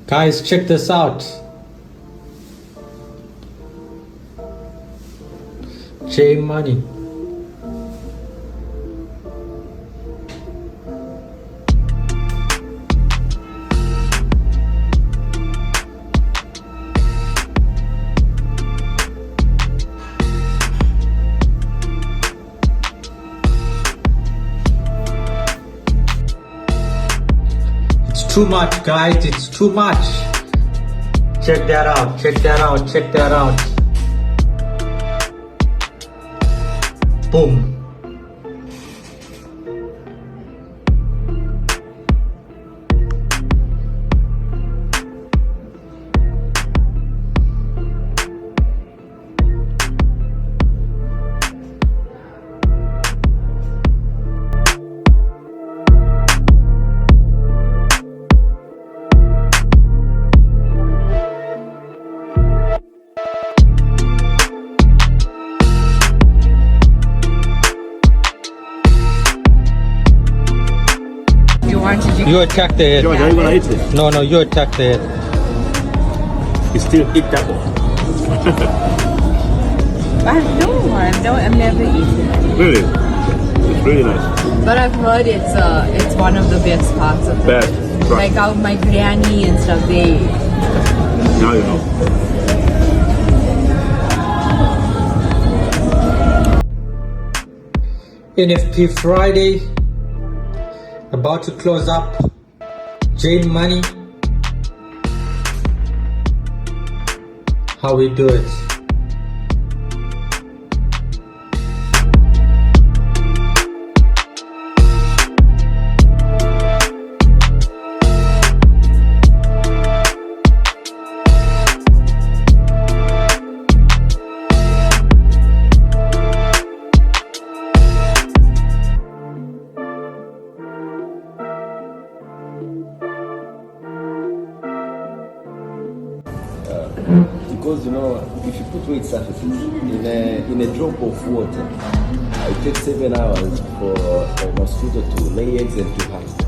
Guys, check this out. J Money. It's too much, guys. It's too much. Check that out. Check that out. Check that out. Boom. You attack the head. George, are you gonna eat it? No, you attack the head. You still eat taco? I've never eaten it. Really? It's really nice. But I've heard it's one of the best parts of the Best. Right. Like how my biryani and stuff, they... Now you know. NFP Friday. About to close up. J Money. How we do it. Because if you put weight surfaces in a drop of water, it takes 7 hours for a mosquito to lay eggs and to hatch.